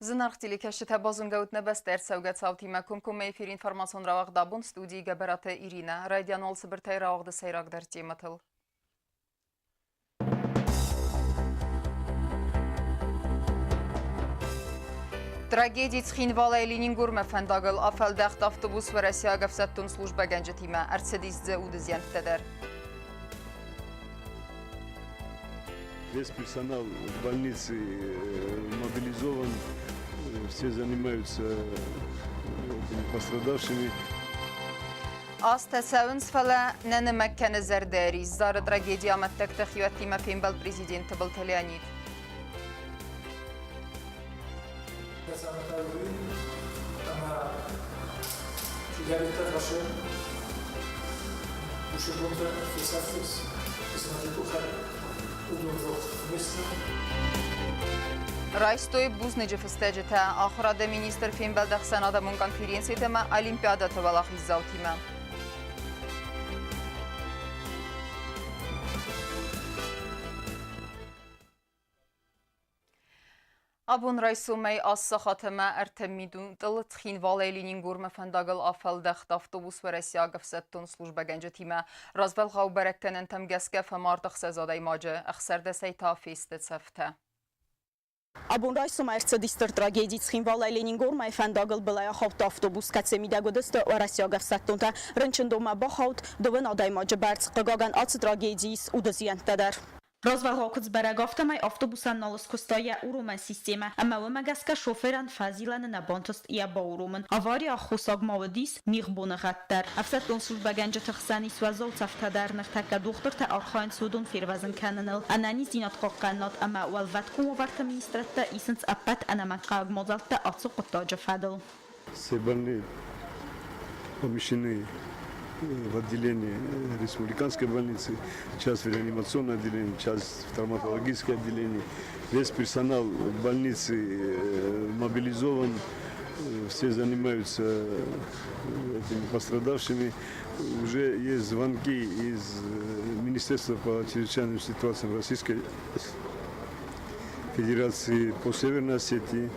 Զնարխտիլի քեշիթ բազուն գաուտնեբես տերցավգաց ավտիմա կումկում էֆիր ինформацион равաղ դաբուն ստուդիի գաբարատը Իրինա, ռայդյանոլ սբրթայ равաղ դսայրակ դերտի մտլ։ Трагедии цхинвала Ленингурма фандагл афалдахт автобус в России агавсаттун служба генджетима Арцедис зе удызьянттедер. Весь персонал больницы мобилизован, все занимаются пострадавшими. Աստեսավն սվալա նենը մեկքենը զերդերի, զարը տրագեդիա մտտեք տխիվատիմա ֆիմբալ պրեզիդենտը բլթելյանիդ։ Ռայստոյ բուզնիջը վստեջը թե ախրադե մինիստր ֆիմբալ դախսանադամուն կոնֆերենցի թեմա Օլիմպիադա թվալախի զավթիմա։ Abun Raysumey as-saxatımə ərtəmmidun tılı txinval Ленингурма фандагыл афалдахт автобус və Rəsiya qıfsəttun slujba gəncətimə razvel xav bərəkkənən təmgəskə fəmardıq səzaday macı əxsərdə səyta festə цəftə. Abun Raysumey ərtədistər tragedi txinval Ленингурма fandagıl bılaya xavt avtobus kətsemida gödəstə və Rəsiya qıfsəttun tə rınçındoma baxavt dövən aday macı bərç qıqagan atı tragediyis udıziyəntdədər. Развалгокът збереговтама автобуса налоскостоя урумен система, ама вымагаска шоферан фазилан на бонтост и аба урумен. Авария хусаг мавдис мигбуна гаттар. Афсаттун служба генджа тхсани свазол цафтадарнах така доктор та архайн судун фирвазен кананал. Анани зинат қоққаннат ама уалваткум варта министратта исенц аппат анаманқаг мозалта ацу қоттаджа фадл. Все помещены в отделении республиканской больницы, часть в реанимационное отделение, часть в травматологическое отделение. Весь персонал больницы мобилизован, все занимаются этими пострадавшими. Уже есть звонки из Министерства по чрезвычайным ситуациям Российской Федерации по Северной Осетии.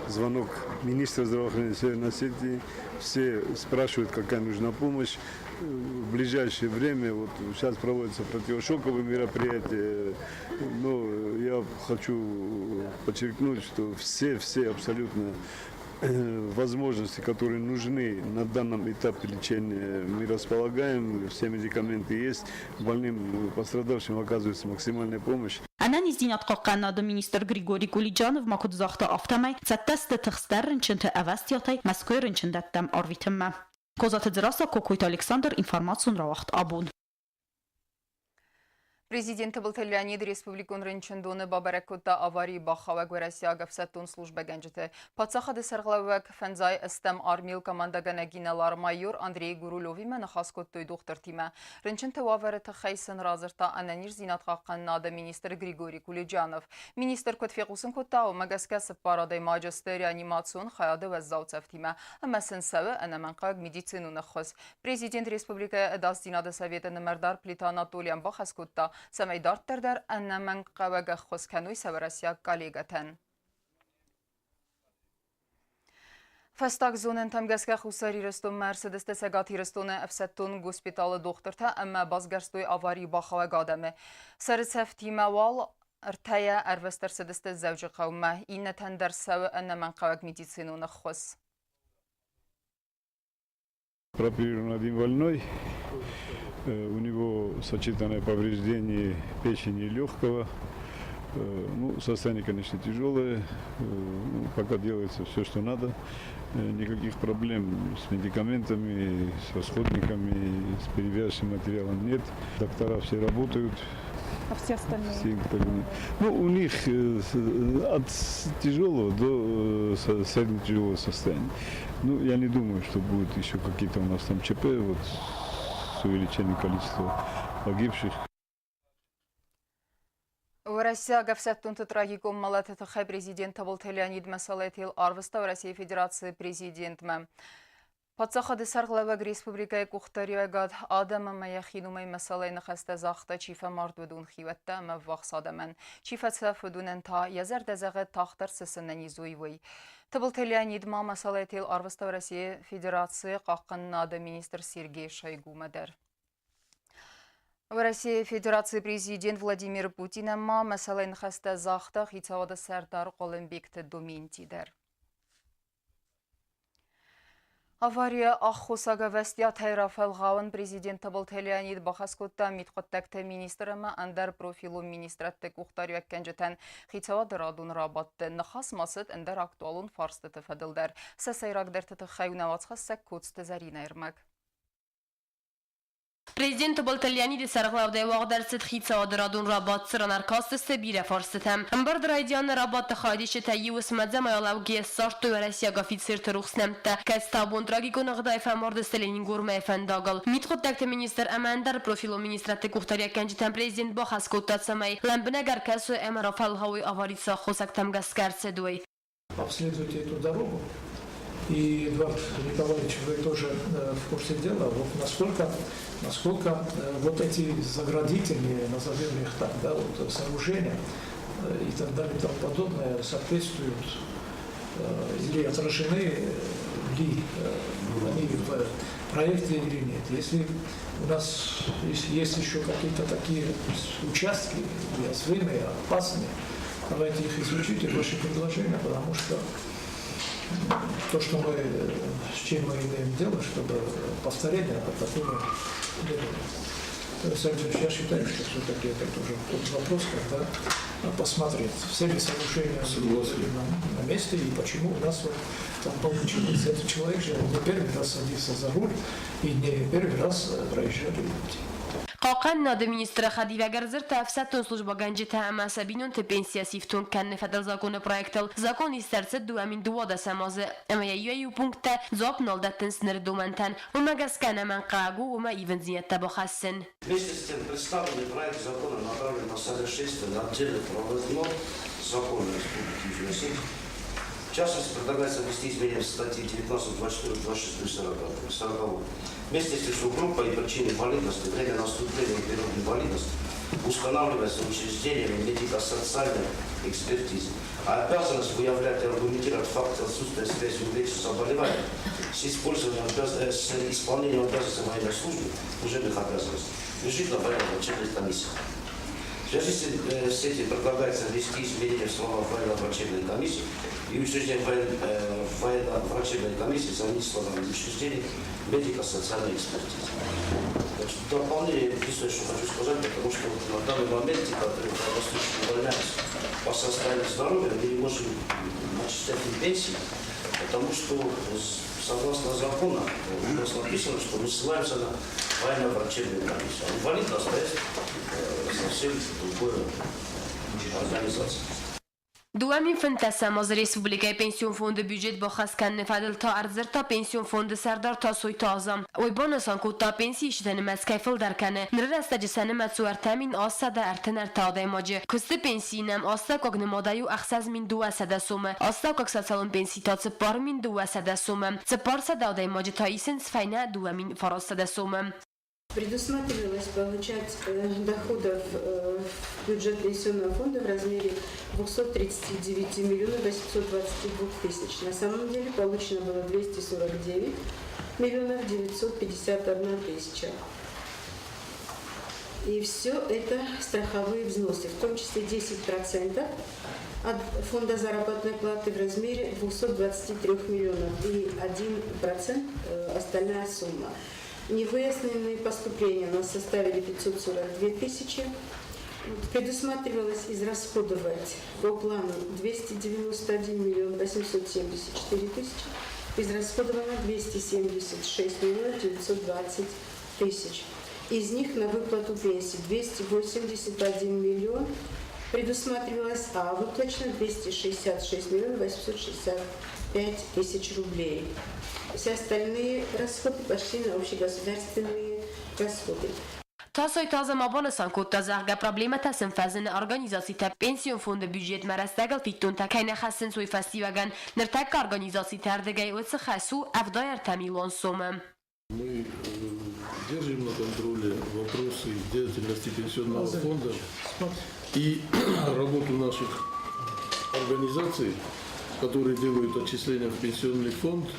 Звонок министра здравоохранения Северной Осетии. Все спрашивают, какая нужна помощь. В ближайшее время, вот сейчас проводятся противошоковые мероприятия, но я хочу подчеркнуть, что все абсолютно возможности, которые нужны на данном этапе лечения, мы располагаем, все медикаменты есть, больным пострадавшим оказывается максимальная помощь. Անան իզդինատ կողկանադը մինիստր Գրիգորի Կուլիջանով մակոտ զաղթը ավտամայ ծատտաստը թխստարն չնթը ավաստյոտայ մասկոյրն չնդատտամ արվիթմմա։ Կոզատը ձրասա կոկույտ Ալեքսանդր ինվարմացուն ռավախտ աբուն։ Президент Леонид Республикун Рынчындуны Бабаракута аварии Бахавак Россия Гавсаттун служба генджете. Пацахады сарглавак фензай эстем армил командагана генерал майор Андрей Гурулови мен хаскоттой доктор тима. Рынчынты ваварыты хайсын разырта ананир зинатқа қаннады министр Григорий Кулиджанов. Министр Котфеқусын Коттау магаскасы парадай маджасты реанимацион хаяды вәззауцев тима. Амасын сәві әнаманқаг медицинуны қыз. Президент Республика Эдас Динады Советы Нымардар Плита Анатолиян Бахаскотта Самайдарттердер әннәмен қавәгі қоскануй сәвәрәсия коллегатен. Фастак зонын тамгәскә хусари рыстон Мерседесте сәгати рыстоны әфсәттон госпиталы докторта әммә базгарстой аварии бахавәг адамы. Сәріцәф тимәвал ыртая әрвестерседесте зәвжі қаума иннәтән дәрсәві әннәмен қавәг медицинуны қыз. Прооперирован один больной. У него сочетанное повреждение печени и легкого. Состояние, конечно, тяжелое. Пока делается все, что надо. Никаких проблем с медикаментами, с расходниками, с перевязочным материалом нет. Доктора все работают. А все остальные? У них от тяжелого до средне-тяжелого состояния. Я не думаю, что будет еще какие-то у нас там ЧП. С увеличением количества погибших. В России гавсаттун трагикум малатата хай президент Леонид Масалетил Арвеста в России Федерации президентма. Պատսախադը սարգլավագ ռեսպուբլիկայի կուղտարիագատ ադամը մայախինում է մասալայնը խստը զաղթը չիվը մարդուդուն խիվետտը մը վաղսադամեն։ Չիվեցը ֆուդունեն թա յազար դեզաղը թաղտր սսննի զույվի։ Թբլթելյան իդմա մասալայթիլ արվստավրասի ֆեդերացի қаққыннады министр Сергей Шойгу мәдәр. В России Федерации президент Владимир Путин ма масалайны хасты зաղты хитсавады сәрдар қолымбекті доментидер. Авария Аххусага вестия Тайрафел Гаван президент Табылт Леонид Бахаскотта митқоттакты министріма андар профилу министратты кухтар өккенжетен хитсавады радун рабатты нахас масыд андар актуалун фарсты тыфадылдар. Сасайрагдер тыты хайунавацхасы көтсті зарина ермак. Президент Табылт Леонид Сарглавдай вағдарсыд хитсавады радун рабат сыранар кастысты бире фарстытым. Амбардар айдияны рабатты хайдиші тәйі өсмәдзі майалауге сарту вәрәсияг офицерті рухснамтты. Кәстабун трагикон ағдай фәмарды стәленин көрмәй фәндагыл. Митқоттакты министр әмәндар профилу министратты кухтария кәнжітен президент Бахас көттатсамай. Ләмбіне гәркәсі әмәра фалғауи аварица хосактам гәскәрсі дуй. Обследуйте эту дорогу. И, Эдуард Николаевич, вы тоже в курсе дела, вот насколько вот эти заградительные, назовем их так, да, вот, сооружения и так далее и тому подобное соответствуют или отражены ли они в проекте или нет. Если у нас есть еще какие-то такие участки уязвимые, опасные, давайте их изучите, ваши предложения, потому что то, что с чем мы имеем дело, чтобы повторение такого не было. Я считаю, что все-таки это тоже тот вопрос, когда посмотреть, все ли сооружения на месте и почему у нас вот там получилось. Этот человек же не первый раз садился за руль и не первый раз проезжали люди. قاقن министра Хадивагар зырта афсаттон служба ганжита амасабинун те пенсия сифтун канне федерал законы проектал закон истерцет дуамин дуода самазы амая юю пункта зоп нолдаттен снер думантан умагаскана манкагу ума ивензиятта бохассен. Вместе с тем представленный проект закона направлен на совершенствование отдельных правовых норм закона Республики Южная Осетия. В частности, предлагается ввести изменения в статьи 19, 24, 26 и 40. Вместе с тем, группа и причины инвалидности, время наступления и период инвалидности устанавливается учреждениями медико-социальной экспертизы, а обязанность выявлять и аргументировать факты отсутствия связи с заболеванием с исполнением обязанностей военной службы, служебных обязанностей, лежит на военно-врачебной комиссии. В связи с этим предлагается ввести изменения в слова военно-врачебной комиссии и учреждение военно-врачебной комиссии заменить словами учреждения медико-социальной экспертизы. В дополнение единственное, что хочу сказать, потому что на данный момент, которые правослужащие увольняются по состоянию здоровья, мы не можем начислять им пенсии, потому что согласно закону у нас написано, что мы ссылаемся на военно-врачебную комиссию. А инвалид остается совсем другой организации. دوامین فنتسم از ریسپوبلیکای پنسیون فوند بودجت با خاص کن نفادل تا ارزر تا پنسیون فوند سردار تا سوی تازم وی بانسان کو تا پنسی شدن مسکیفل در کنه نر است جسن مسوار تامین آسا در ارتنر تا دایماجه کست پنسی نم آسا کوگ نمادایو اخساز من 200 سوم آسا کوگ سالون پنسی تا سپار من 200 سوم سپار سدا دایماجه تا ایسن سفینه دوامین فراسته سوم. Предусматривалось получать доходов в бюджет пенсионного фонда в размере 239 миллионов 822 тысяч. На самом деле получено было 249 миллионов 951 тысяча. И все это страховые взносы, в том числе 10% от фонда заработной платы в размере 223 миллионов и 1% остальная сумма. Невыясненные поступления у нас составили 542 тысячи. Предусматривалось израсходовать по плану 291 миллион 874 тысячи. Израсходовано 276 миллионов 920 тысяч. Из них на выплату пенсий 281 миллион предусматривалось, а выплачено 266 миллионов 865 тысяч рублей. Все остальные расходы пошли на общегосударственные расходы. soytaza mabonasan kutta zarga problema tasın fazını organizasita pensiyon fondu büdjet marastagal fittun ta kayna khasın soy festivagan nirtak organizasi terdegay otsa khasu avdayar tamilon somam. Мы держим на контроле вопросы деятельности пенсионного фонда и работу наших организаций, которые делают отчисления в пенсионный фонд.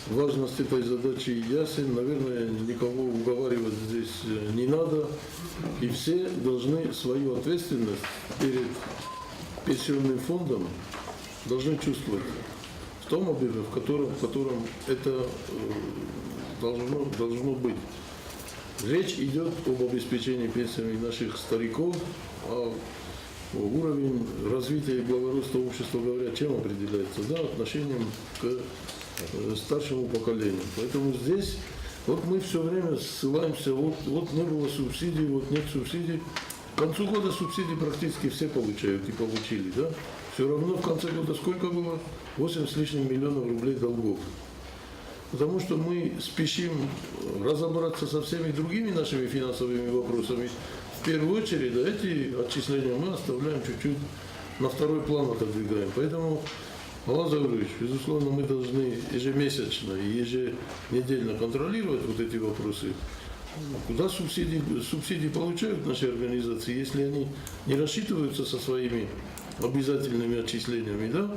Важность этой задачи ясен, наверное, никого уговаривать здесь не надо, и все должны свою ответственность перед пенсионным фондом должны чувствовать в том объеме, в котором это должно быть. Речь идет об обеспечении пенсиями наших стариков, а уровень развития и благородства общества, говоря, чем определяется? Да, отношением к старшему поколению. Поэтому здесь вот мы все время ссылаемся, вот не было субсидий, вот нет субсидий. К концу года субсидии практически все получают и получили, да? Все равно в конце года сколько было? 8 с лишним миллионов рублей долгов. Потому что мы спешим разобраться со всеми другими нашими финансовыми вопросами. В первую очередь, да, эти отчисления мы оставляем чуть-чуть на второй план отодвигаем. Поэтому, Алан Загурович, безусловно, мы должны ежемесячно и еженедельно контролировать вот эти вопросы. Куда субсидии получают наши организации, если они не рассчитываются со своими обязательными отчислениями, да,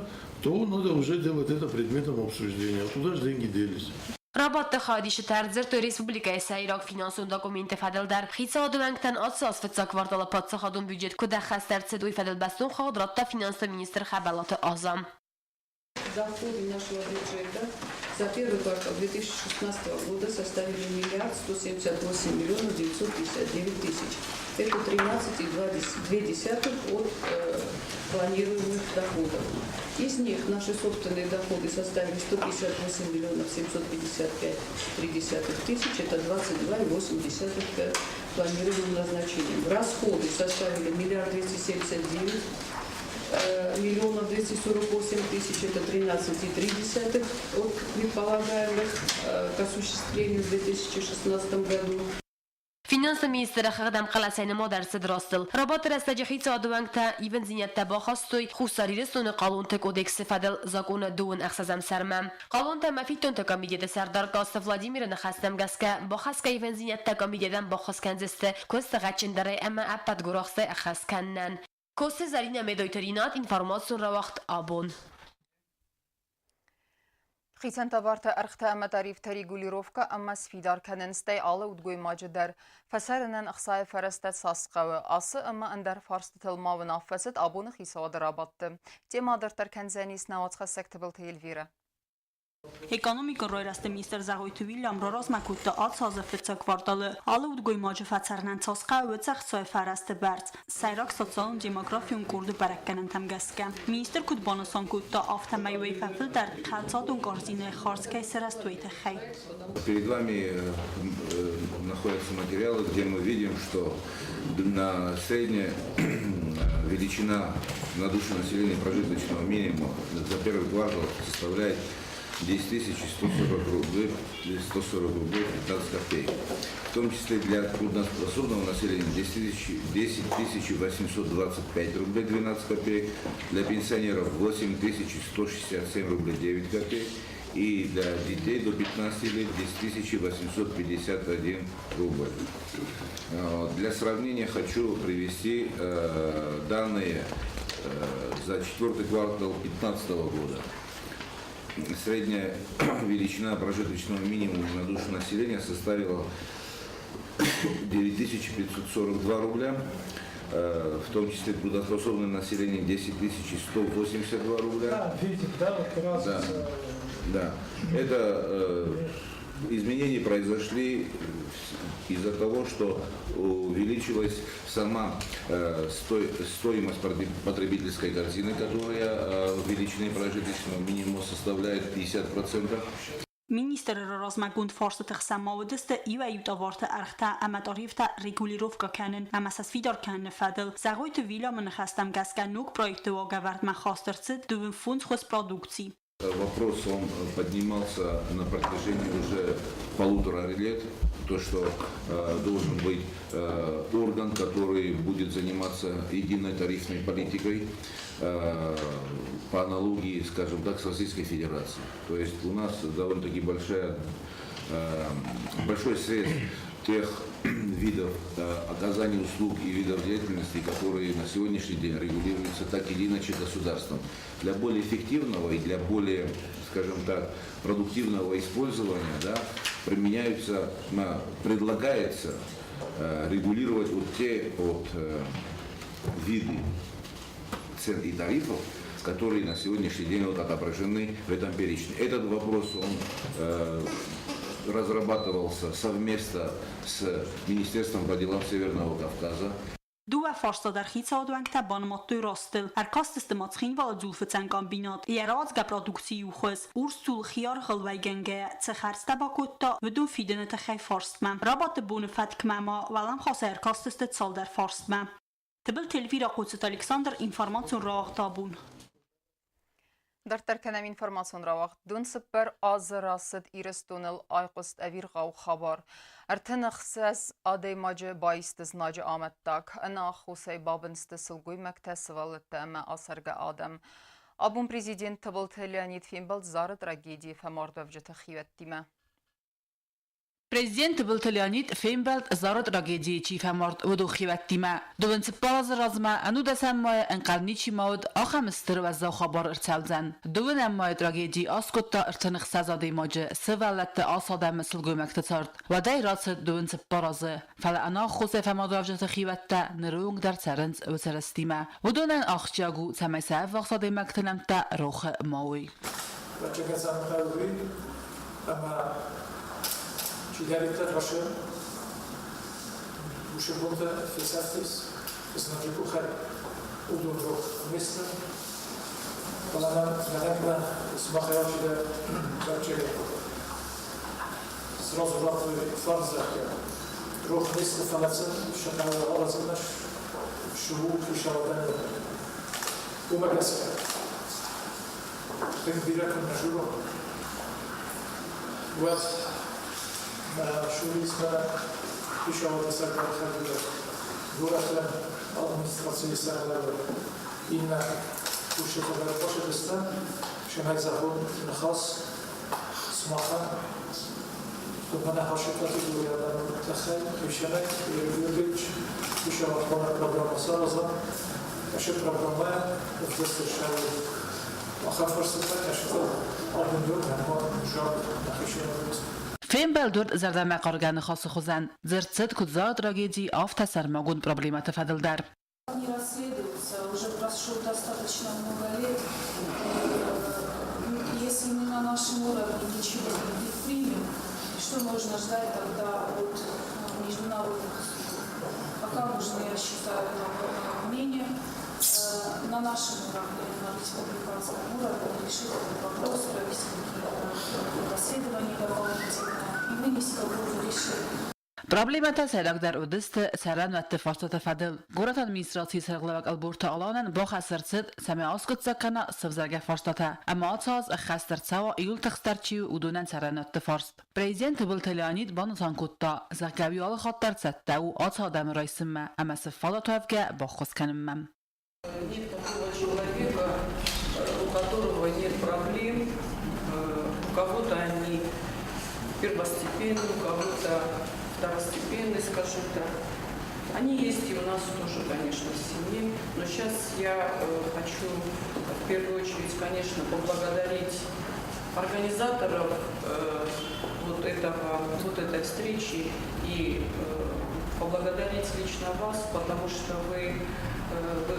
то надо уже делать это предметом обсуждения. А куда же деньги делись? Rabat xadişi tərzir to Respublikaya Sayraq finansun dokumenti fadil dar xitsa odwanktan atsas fitsa kvartala patsa xadun büdjet kuda xastar cedui fadil bastun xadratta finansta министр Хабалата Азам. Доходы нашего бюджета за первый квартал 2016 года составили 1 178 959 тысяч. Это 13,2% от планируемых доходов. Из них наши собственные доходы составили 158 755 тысяч, это 22,8% планируемым назначением. Расходы составили 1 279 248 тысяч, это 13,3% от предполагаемых к осуществлению в 2016 году. Finansa ministri xaqdam qalasayni modarsi drostil. Rabat rastaji xitsa odwankta even zinyatta baxastoy khusari restoni qanun kodeksi fadal zakona duun axsazam sarmam. Qanun ta mafiton ta komidiyada sardar Kosta Vladimir naxastam gaska baxaska even zinyatta komidiyadan baxaskanziste kosta gachindare amma appat guroxsa axaskannan. Kosta zarina medoyterinat informatsion ravaqt abon. Խիցանտավարտը ըրղթը ամատարիվ թերիգուլիրովկա ամաս ֆիդար կանենստեյ ալը ուդգոյ մաջդար ֆասարնան ըխսայ ֆարստատ սասկավը асы ըմը ընդար ֆարստըթլմավն აფասըտ աբոնը խիսավադրաբատты. Տեմադրտար կանզանիս նավացխա սեկտբլ թեիլվիրը. Экономика ройрасты министр Загойты Вильям Ророзмакутта отсазы фица кварталы алы удгой маджи фацарнан цасқа өцах цой фарасты бәрц. Сайрак социалын демографион курды баракканын тамгаска. Министр Кутбанысан кутта автомайвей фафилдар халцадун корзины харскай сырастуйты хай. Перед вами находятся материалы, где мы видим, что на средняя величина на душу населения прожиточного минимума за первый квартал составляет 10 140 рублей 15 копеек. В том числе для трудоспособного населения 10 825 рублей 12 копеек, для пенсионеров 8 167 рублей 9 копеек и для детей до 15 лет 10 851 рубль. Для сравнения хочу привести данные за четвертый квартал 2015 года. Средняя величина прожиточного минимума на душу населения составила 9542 рубля, в том числе трудоспособное население 10 182 рубля. Да, видим, да, вот разница. Да. Это изменения произошли из-за того, что увеличилась сама стоимость потребительской корзины, которая в величине прожиточного минимума составляет 50%. Министр Ророзмагунд форсты хсамавдысты ива ютаварты архта аматарифта регулировка канен амасас фидор канен фадл Загойты Вильям нахастам гаска нук проекты вагавард махастырцы дувин фонд хозпродукции. Вопрос он поднимался на протяжении уже 1,5 лет. То, что должен быть орган, который будет заниматься единой тарифной политикой по аналогии, скажем так, с Российской Федерацией. То есть у нас довольно-таки большой срез тех видов оказания услуг и видов деятельности, которые на сегодняшний день регулируются так или иначе государством. Для более эффективного и для более, скажем так, продуктивного использования предлагается регулировать вот те виды цен и тарифов, которые на сегодняшний день отображены в этом перечне. Этот вопрос он разрабатывался совместно с Министерством по делам Северного Кавказа. Due forstadar odwęgta ban mottu rostel. Kasteste matschin val zulfetzen kombinat. Razga produkciuches. Ursul khiar halweigenge. Tsechersta bakutta. Vedun fidene te gij forstman. Rabat bone fatkmama. Valam khaser kasteste tsaldar forstman. Tebel telvira Qudset Alexander informatsiyon raaq tabun. Dar terkenem informasyon ravaq dun sıpper azı rasit iristonel ayqust evir qav xabar. Ertenexses adeymacı bayistis nacı amettak. Ana xusay babınstı sılguy mektesivalıttı ama asarga adam. Abun prezident tabıl Leonid Fembel zarı tragediyi femardövcütü xivettime. Президент был Leonid Fembel зарод трагедии чифаморд удохиваттима. Довен цпалаз разма ану дасаммай энқарничи мауд ахамстыр ваза хабар ирцалзан. Довен аммай трагедии аскотта иртанх сазади маджи сывалатты асада мислгу мактацард. Вадай рацд довен цпаразы. Фала ана хусе фамадравжата хиватта нырунг дар царенц вцарастима. Водонан ахчагу цамайса вахсади мактанамта рох мауи. Fidelitatea vaše, uše bunte fesaftis, znači kuhar udurog mjesta, pa nam nekda smahajači da će srozu vlatovi farza, ruh mjesta falaca, šakala olazinaš, šuvuk i šaladan umagaska. Tek direktno na žuro. شوریسم پیشاوری سرکار خریده دولت administracji سرلر این کوشه خبر باشه بستن شما زبون نخواست سماخه تو من هاشکاتی دویادن تخیل پیشنه بیرگیج پیشاوری کنه پروگرام سازم اشه پروگرامه افزست شاید آخر فرصت کشید آبون دور نما جان نخیشینا بست Fembel dört zerdeme qargani xası xuzan. Zertset kudza трагедии автосармагун проблема тефадылдар. Не расследуется, уже прошло достаточно много лет. Если мы на нашем уровне ничего не предпримем, что можно ждать тогда от международных судов? Пока нужно, я считаю, мнение на нашем уровне, на республиканском уровне решить этот вопрос, провести расследование дополнительное и вынести какое-то решение. Проблемата сәләгдәр үдісті сәрән вәтті фарсы тәфәділ. Горат администрации сәрғлевак албурта аланын бақ әсірсід сәме асқыт зәккана сывзәрге фарстата. Әмі атсаз әққәстір цава июл тәқстәрчі үдунен сәрән өтті фарст. Президент был Leonid банутан кутта зәкәби алы хаттар цәттәу атса адамы райсымма, әмі сыффада тәвге баққыз кәніммәм. Нет такого человека, у которого нет проблем, у кого-то они первостепенные, у кого-то второстепенные, скажем так. Они есть и у нас тоже, конечно, в семье. Но сейчас я хочу в первую очередь, конечно, поблагодарить организаторов вот этой встречи и поблагодарить лично вас, потому что вы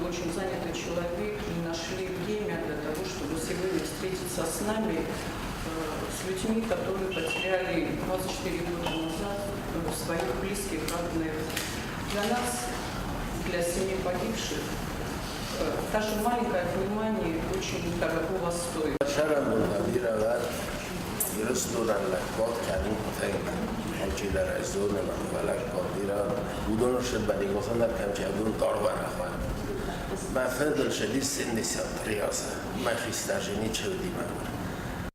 очень занятый человек и нашли время для того, чтобы сегодня встретиться с нами, с людьми, которые потеряли 24 года назад своих близких, родных. Для нас, для семьи погибших, даже маленькое внимание очень дорогого стоит. ما فضل شديد سن رياضة ما في استعجني تشودي ما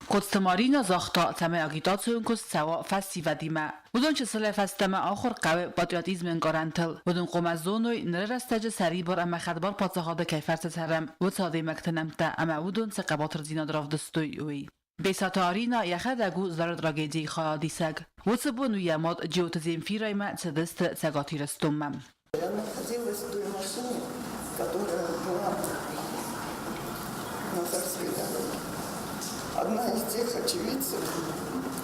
Kostmarina zachta teme agitațion kus ceaua festivadime. Udon ce să le festeme آخر قوی patriotismen garantel. Udon قمزونوی نرستج سری بار اما خدبار پاتساخاده کیفرت ترم و صادی مکتنمته اما udon se قباطر زینا دراف دستوی اوی. بیساتارینا یخدگو زرد راگیجی خیادی سگ. و سبونو یماد جوت زیمفیرایمه تدست سگاتی رستومم. Я находилась в той машине, которая была на Царской дороге. Одна из тех очевидцев,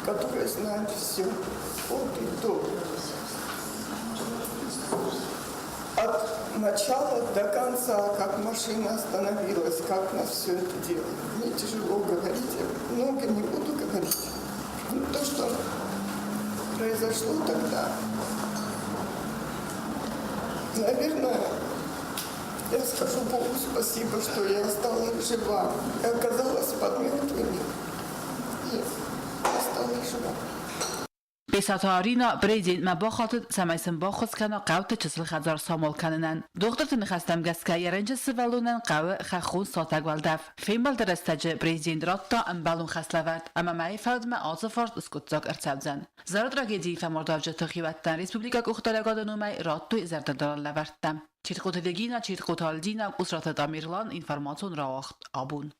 которые знают все от и до. От начала до конца, как машина остановилась, как нас все это делает. Мне тяжело говорить, я много не буду говорить. Но то, что произошло тогда, наверное, я скажу Богу спасибо, что я осталась жива. Я оказалась под мертвыми. И осталась жива. بیساتارینا بریدین ما با خاطر سمیسن با خود کنا قوت چسل خزار سامول کننن دکتر تنخستم گس که یرنج سوالونن قوه خخون ساتگ والدف فیلم بال درستج بریدین راتا ام بالون خسلورد اما معی فرد ما آزفارد اسکوتزاک ارتبزن زرد راگیدی فمرداوجه تخیوتن ریسپوبلیکا اختارگاد نومی راتوی زرددار لوردم چیت قوتدگینا چیت قوتالدینا اسرات دامیرلان اینفرماتون راوخت آبون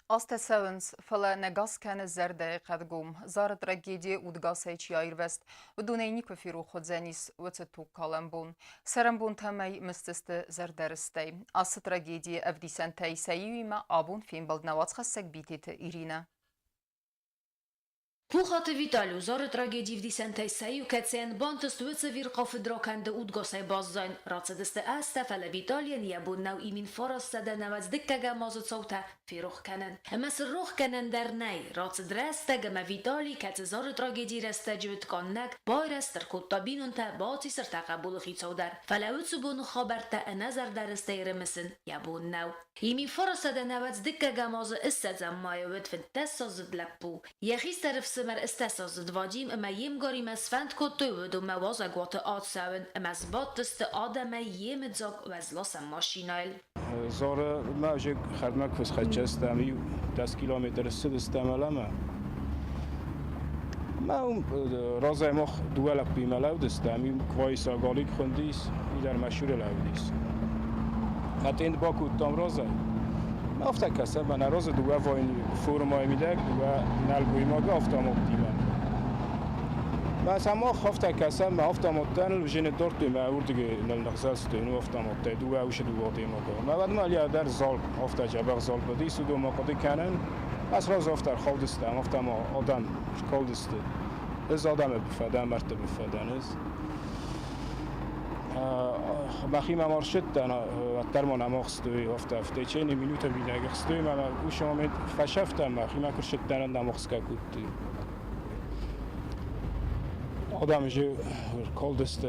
Աստեսևնց ֆլը նգաս կանը զերդե қադգում, զարը տրագեդիե ուդգաս էչի այրվեստ, վդունեյնի կվիրու խոձենիս վծտուկ կալամբուն, սերմբուն թեմեյ մստստը զերդերստեյ, ասը տրագեդիե əvdisentəy սəyüymə abun film բալդնավաց խասսեք բիտիտ իրինə. Пухаты Виталию зары трагедии в десентой саю кэцен бантыст выцевир қафы драканды удгосай баззайн. Рацедысты аста фәлі Виталиян ябун нау имин фарас сада навац диккага мазы цаута фирух канан. Әмәс рух канан дәрнәй. Рацед рәсті гәмә Виталий кәці зары трагедии рәсті жүвіт каннак бай рәстір куттабинунта бати сырта қабулы хицаудар. Фәлі үтсі бұны хабарта әнәзар дәрісті ерімісін ябун нау. Имин фарас сада навац диккага мазы іссәд заммайы өт фінтәс сазыд ләппу. Яхис тариф مر استاساز دوادیم اما یم گاری مسفند کتوی و دو موازه گوات آد سوین اما از باد دست آدم یم دزاگ و از لاسم ماشینایل زاره ما اجه خدمت کس خدچستمی 10 کیلومتر سد استعمالم ما رازه مخ دوالک بیملو دستمی کوای ساگالیک خوندیس ایدر مشهور لودیس حتی این با کتام رازه افتا کسب من راز دوغا واین فرمای میده دوغا نلگوی ماگه افتا مقدیمه مثلا ما افتا کسب ما افتا مقدن جن دورت ما اوردگی نلنخزاست نو افتا مقدن دوغا وش دوغا دی ماگه ما بعد ما لیا در زال افتا جبر زال بدی سودو ماقدی کنن از راز افتا خالدستم افتا ما آدم خالدست از آدم بفدن مرتب بفدن از بخیم مارشت دنا درمان اماخستوی افته چه نمی‌نوت بیداگ خستوی من اوش آمد فشفتم بخیم کرشت دنا نماخست کودی آدم جو کالدست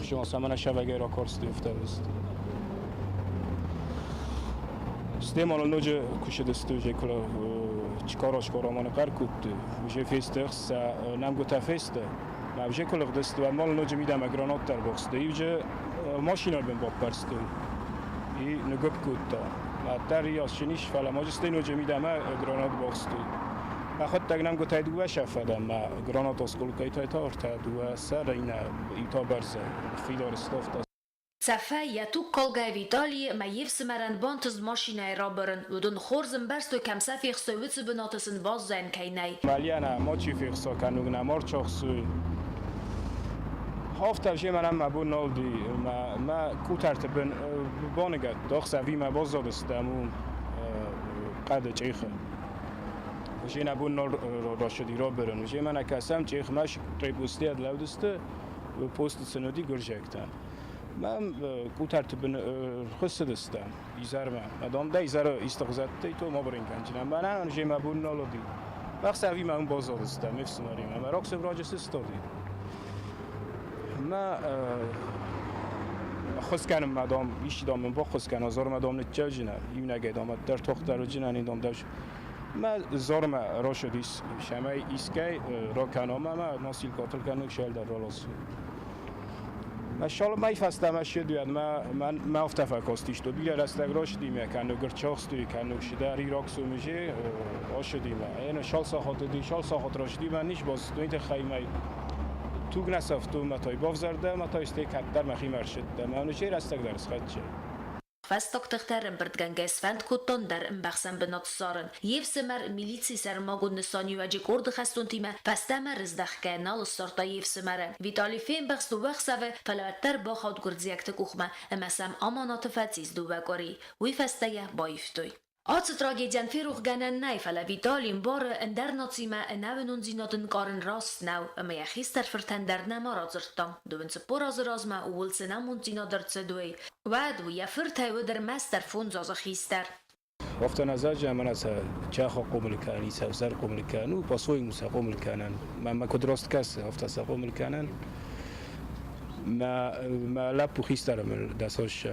شما سامانه شبکه را کارستی افته است استعمال نوچه کشیدستوی جه کلا چکارش کارمان قر کودی وجه فیسترس نمگوته فیسته ما بجه کل قدست و مال نوچه میدم اگرانات در بخسته ایوجه ماشینال بین باق برسته ای نگب کودتا و در ریاض شنیش فلا ماجسته نوچه میدم اگرانات بخسته و خود تگنم گوته دوه شفدم ما اگرانات اسکول که ایتا ایتا ارتا دوه سر این ایتا برزه فیدار استافت Цафа ятук колгай Виталий ма евсмаран бантыз машинай рабырын удун хорзын барсто камса фихсо вицу бинатысын ваззайн кайнай. Мальяна мочи фихсо канугна марчахсуй. هفته وجه منم مبون نالدی ما کوترتبن بانگت داخل وی ما باز دستمون قد چیخه وجه نبون نال راشدی را برن وجه من کسم چیخ ماش تریبوستی اد لودسته و پست سنودی گرجکتن من کوترتبن خست دستم ایزار من مدام ده ایزار استخزاتی تو ما برین کنجنم من وجه مبون نالدی وقت وی من باز دستم مفسماریم اما راکس راجس استادی ما خود کنم مدام ایش دام با خود کنم زار مدام نتیجه جنر این نگه دامد در تختر و جنر این دام داشت ما زار ما را شدیس شمای ایسکای را کنم ما ناسیل قاتل کنم شل در رالاس شال مای فستمش دوید ما افتفا کاستیش تو بیل رستگراش دیمه کنو گرچاستوی کنو شده ایراک سومیجه آش دیمه این شال ساخت راش دیمه نیش باز دوید خیمه توگ نسافتو متای باف زرده متای استیک در مخی مرشد ما اونو چه رستگ درس خد چه Vastoktigter Bertganges fand Kuton der Mbachsam benotzoren. Jevsemer militie sermagun nesani waji kord khastuntima vastamer izdachke nal sorta jevsemere. Vitali Feinbachs du wachsave falater bakhod gurdziakte kuchma emasam amanat fatsiz du vakori. Wi fastaya baiftoy. Ați tragedian feruch ganan naifala Vitalin bar ender natsima navenun zinaten karen rast nou ama ja gister vertender na marazertam doen se porazrazma ulsena muntina dertsedoi wad wi ja vertauwe der master fons az gister وقت نظر جمعنا چه قوم الكاني سوزر قوم الكانو باسوي موسى قوم الكانن ما كدرست كاس وقت قوم الكانن ما لا بوخيستر من داسوش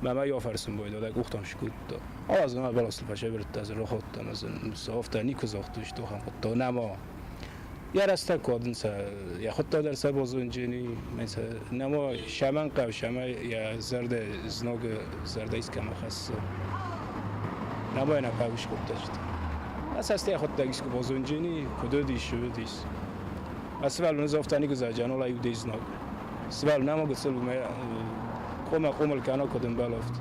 ما یافرسون باید داد گفتم شکوت دا از ما بالاست فشه برد از راه خود مثلا صافت نیک زاختوش تو هم خود تا نما یا راستا کردن سر یا خود تا در سر بازونجینی مثلا نما شمن قو شما یا زرد زناگ زرد ایست کم خاص نما اینا قویش خود داشت اساسا خود داگیس که بازونجینی کدو دیشو دیس اصلا نزافت نیک زاجانو لایو دیز ناگ سوال نما گسل قوم الكانو کدوم بالافت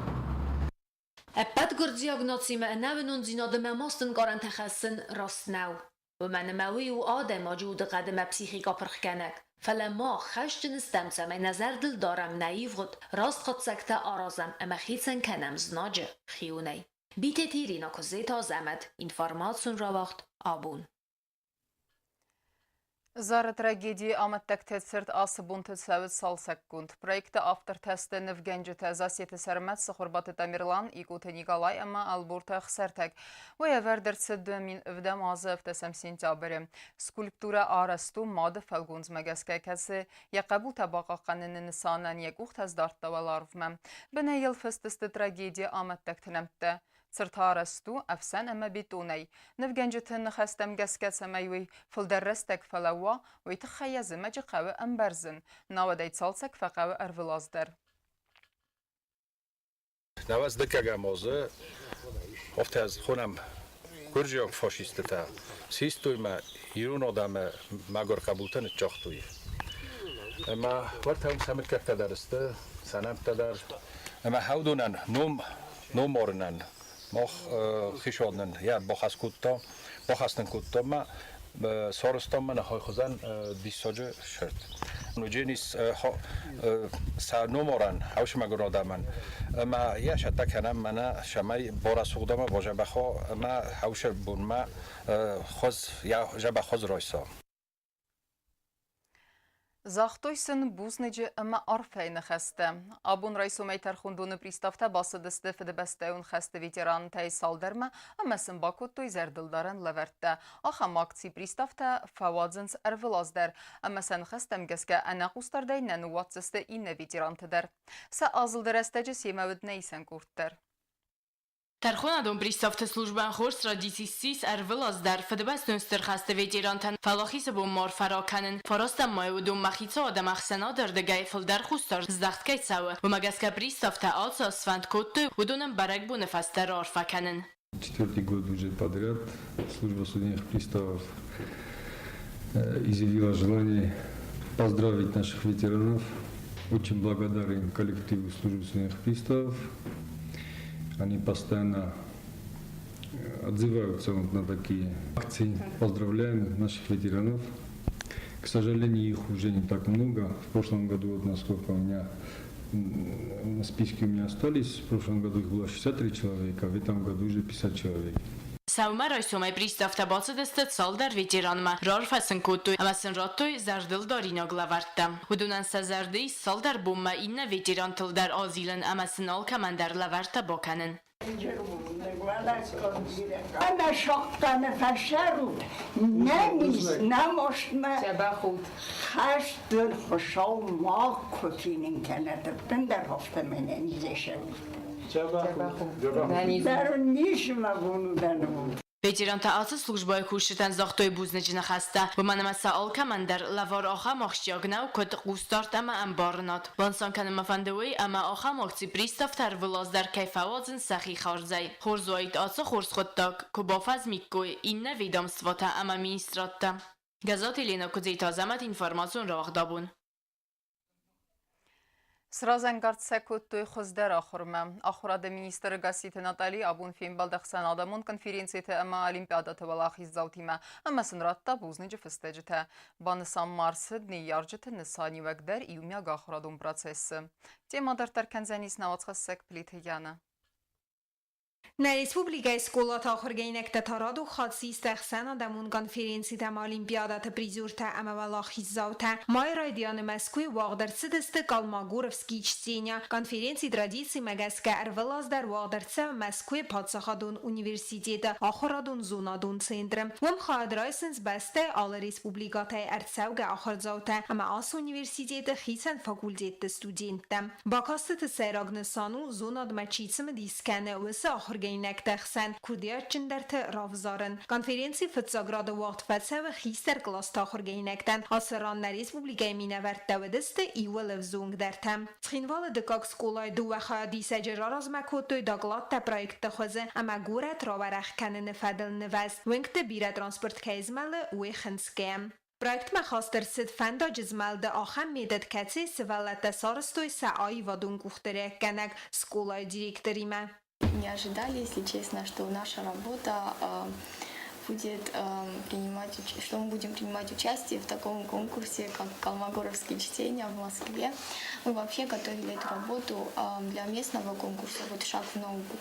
Epad gurdziag natsima navenun zinade masten garan تخسن راست نو و من موی و آدم موجود قدم پسیخیکا پرخکنک فلما خشجن استمسم نظر دل دارم نایف خود راست خود سکتا آرازم اما خیتسن کنم زناجه خیونی بیت تیرینا که زیتا زمد اینفارماتسون را وقت آبون Zara tragedii amattak tetsert asıbuntı savit salsakkund. Projekte afterteste nevgencete zasiyeti sermet sıxurbatı Tamirlan, İkutu Nikolay ama alburta xsertek. Ve everder tsedömin övdem azı öftesem sentyaberi. Skulptura arastu madı felgunz megaskekesi yaqabu tabaqa qanını nisanan yekuxt az darttavalarvmem. Bine yıl fıstısты tragedii amattak tnemtte. Циртарасту أفسان أما بيتوني نفجنجتن خستم جسكت سمايوي فلدرستك فلوا ويتخيز مجي قوي أمبرزن ناو دايت صالسك فقوي أرفلازدر نواز دكا موزه افت از خونم گرجیان فاشیسته تا سیستوی ما ایرون آدم مگر قبولتن چاختوی اما وقت هم سمت که تدرسته سنم تدر اما هودونن نوم مارنن ما خیشادن یا باخستن کتا ما سارستان من های خوزن دیساجه شرط نوجینیس نومارن هاوش مگر آدمن ما یا شتا کنم من شمای بارا سوقدام واجه بخوا ما هاوش بون ما خوز یا جب خوز رایسا Захтойсын бузнеджи ама арфейны хасты. Абун райсумай тархундуны приставта басыдысты фидебестеун хасты ветеран тай салдырма, амасын бакуттой зердылдарын лавертті. Ахам акци приставта фавадзынс арвылаздыр. Амасын хастам геске анақустардай нануатсысты инне ветерантыдыр. Са азылдыр әстәджі семәуід нейсен курттыр. Тархонадон приставта службан хорс радисисис арвылаз дар фдбастун стырхасты ветерантан фалахис бу мор фараканын фарастам майудун махица адам ахсана дардагай фылдар хустар здахткай цавы у магаска приставта алса свант котты удунам барак бу нефастар арфаканын. Четвертый год уже подряд служба судебных приставов изъявила желание поздравить наших ветеранов. Очень благодарен коллективу службы судебных приставов. Они постоянно отзываются на такие акции. Поздравляем наших ветеранов. К сожалению, их уже не так много. В прошлом году, вот насколько у меня на списке у меня остались, в прошлом году их было 63 человека, а в этом году уже 50 человек. Savma raysomay pristavta batsıdıstıt saldar veteranma rarfasın kuttu amasın rattoy zardıl darina glavartta. Hudunan sazardi saldar bomma inna veteran tildar azilen amasın al kamandar lavarta bakanın. Ana şoktanı faşarut, nemiz, namoşma, haştır, hoşal, maq, kutinin kenadı, ben de haftamenen izleşelim. Darun nişma bunu da Veteran ta'atı slujbay kuşetan zaxtoy buznecine xasta. Bu manama saal kamander lavar axa maxşyagnav kod qustart ama ambarnat. Vansan kanı mafandewi ama axa maxsi pristav tar vlazdar kayfawazın saxi xarzay. Xorzoyt atsa xorsxottak kubafaz mikkoy inna vedamstvata ama ministratta. Gazat Elena Kuzeytazamat informasyon ravaqdabun. Սրազեն գարցեքոտ տոյ խզդեր ախորմը, ախորադը մինիստրը գասիթը նատալի աբուն ֆիլմ բալդախսան ադամոն կոնֆերենցիյը əmə olimpiada tıvalaqız zavtime, əmə sınratta buznici fıstecite. Banısan Marsı dni yarcıtı nısani vəqdər iyumya qaxoradun prosesi. Temadır tərkənzənis navatsxəssək pliti yanı. На республикой сколот охоргейнек татараду хадси стахсана дамун конференции там олимпиадата призюрта амавалахи заута май радианы Москвы вагдерцы десты Калмагуровский чтения конференции традиций магаска арвелаздар вагдерца Москвы падсахадун университета охорадун зонадун центром вам хадрайсенс басте ал республикатай арцауга охорзаута ама ас университета хисен факультетте студентам бакастыты сайрагнысану зонад мачицым дискане высы Geynek təxsən Kurdiya çindərtə ravzarın. Konferensi fıtsagradı vaxt fəlsəvə xistər klasta xorgeynəkdən asıran Respublikaya minəvərt dəvədəstə iwələv zung dərtəm. Çxinvalı dıqaq skolay du və xadi səcər arazməkotoy daqlat tə proyektə xözə əmə qorət ravarəx kənini fədil nivəz. Vəngtə birə transport kəzməli uy xınskəyəm. Проект махастер сид фенда جزمالده آخم میدد کسی سوالت سارستوی سعای و دون گفتره کنک سکولای دیرکتریمه. Не ожидали, если честно, что наша работа будет что мы будем принимать участие в таком конкурсе, как Калмагоровские чтения в Москве. Мы вообще готовили эту работу для местного конкурса, вот «Шаг в ногу».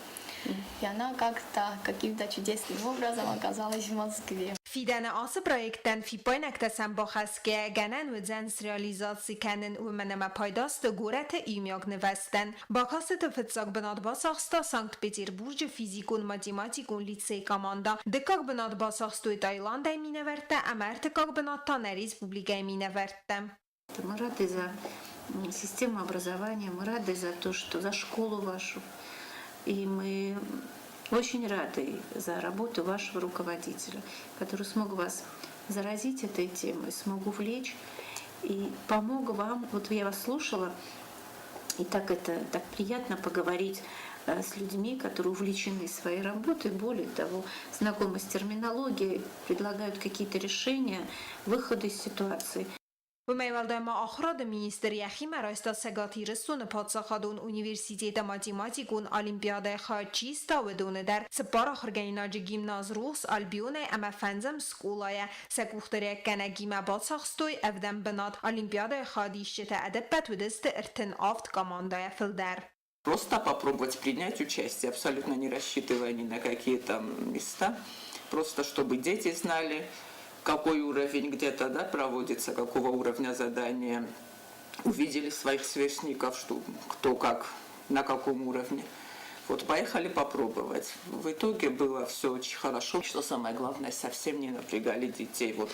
И она как-то каким-то чудесным образом оказалась в Москве. Фиден ас проектен фипойнек тесен бахسکه گنن و زنس реализации کنن و منما پایداست گورت ایمیاگ نوستن. باکاست فتساق بناد باساخستا سانکت پتربورج فیزیکون ماتیماتیکون لیتسی کاماندا دکاق بناد باساخستوی تایلاند ایمینه ورته اما ارتکاق بناد تا республика ایمینه ورته. Мы рады за систему образования, мы рады за то, что за школу вашу. И мы очень рады за работу вашего руководителя, который смог вас заразить этой темой, смог увлечь и помог вам. Вот я вас слушала, и так приятно поговорить с людьми, которые увлечены своей работой, более того, знакомы с терминологией, предлагают какие-то решения, выходы из ситуации. و میوالدای ما آخراد مینیستر یخی مرایستا سگاتی رسون پادساخادون اونیورسیتیت ماتیماتیکون الیمپیاده خواهد چیستا و دونه در سپار آخرگیناج گیمناز روس البیونه اما فنزم سکولای سکوختره کنه گیمه بادساخستوی افدم بناد الیمپیاده خواهدیشت ادبت و دست ارتن آفت کاماندای فلدر. Просто попробовать принять участие, абсолютно не рассчитывая ни на какие-то места, просто чтобы дети знали, какой уровень где-то проводится, какого уровня задания, увидели своих сверстников, что кто как, на каком уровне. Вот поехали попробовать. В итоге было все очень хорошо. Что самое главное, совсем не напрягали детей. Вот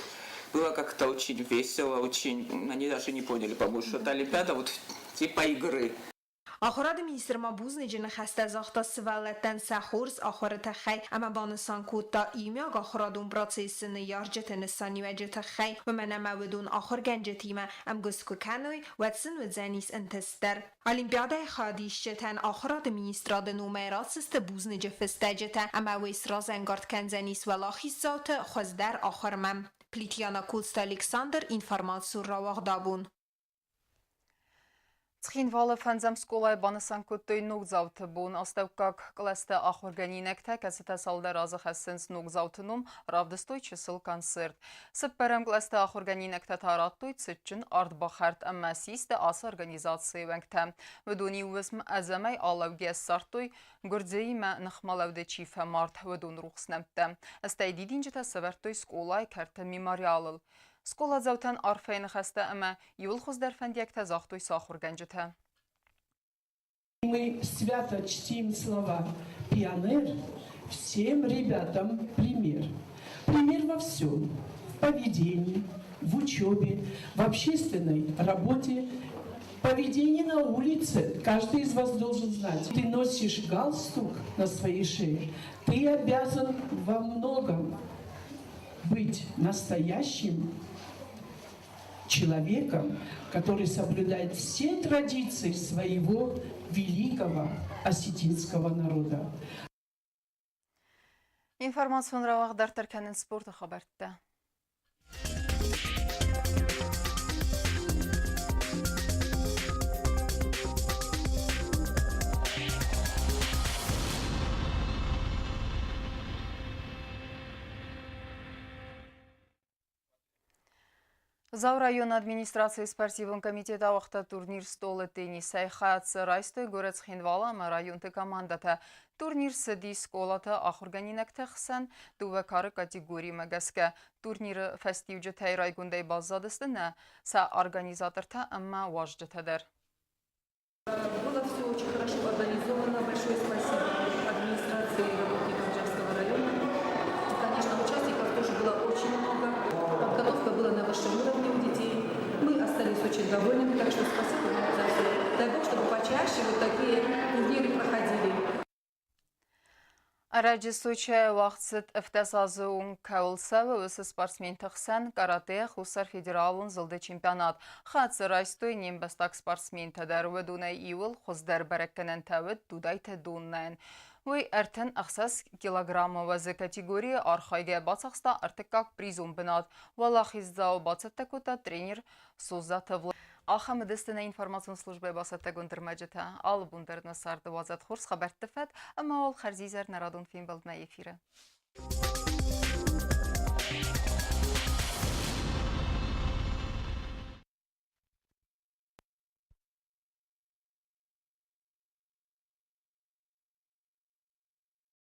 было как-то очень весело, очень, они даже не поняли, по-моему, что это Олимпиада вот типа игры. آخراد مینیستر ما بوزنجن خسته زاختا سوالتن سخورز آخرت خی اما بانسان کوتا ایمیاگ آخرادون پروسیسن یارجت نسانی وجت خی و من مودون آخر گنجتیمه ام گسکو کنوی واتسن و زنیس انتستر الیمپیاده خادیشتن آخراد مینیستراد نومیرات است بوزنج فستجت اما ویس رازنگارد کنزنیس ولاخی زاوت خوزدر آخرمم پلیتیانا کوست الکساندر اینفارماسور راواغ دابون Цхинвалы фанзам сколай банысан көттой нугзауты бун оставкак класты ахорганинекте кәсіті салдар азы хәссенс нугзаутынум равдыстой чысыл концерт. Сыппәрәм класты ахорганинекте тараттой цитчин артбахарт әммәсисті асы организации вәңкті. Вәдуни уызм әзәмәй алауге сартой гүрдзеймә нұхмалауды чифә март вәдун рухснәмті. Әстәй дидинжіті сәвәртой сколай кәрті мемориалыл. Скола заутан арфайны хәсті әмә юл хуздер фәндиякті зақтой сахур гәнжіті. Мы свято чтим слова «Пионер» всем ребятам пример. Пример во всем. В поведении, в учебе, в общественной работе Поведение на улице. Каждый из вас должен знать. Ты носишь галстук на своей шее. Ты обязан во многом быть настоящим человеком, который соблюдает все традиции своего великого осетинского народа. Информацион равағдар тәркәнін спорты қабартты. Зау район администрации спортивен комитета вақта турнир столы теннис сайхатсы райстой горец хинвала ма районты командата турнир сыди сколаты ахурганинекте хсан дуве кары категории магаске турниры фестивджи тайрай гундай базадыстына са организаторта амма важджетадер. Было все очень хорошо организовано. Большое спасибо администрации и работникам Джамского района. Конечно, участников тоже было очень много. Подготовка была на высшем уровне у детей. Мы остались очень довольными, так что спасибо вам за все. Дай Бог, чтобы почаще вот такие турниры проходили. Араджи Сочи вақытсыт эфтесазуын кәуілсәві өсі спортсмен тұқсан карате Хусар федералын зылды чемпионат. Қатсы райстой нембастак спортсмен тәдәрі дунай иуыл құздар бәрәккенен тәуіт дудай тәдуыннайын. Өй әртін ақсас килограммы вазы категория архайге бацақста артыққақ призум бінат. Валахиздау бацатта көта тренер Суза Тывлы. Ахамыдыстына информацион службай басатта гөндірмәджіті. Ал бұндарына сарды вазат хорс қабарттыфәт, әмі ол қарзизар нарадун фейм балдына ефирі.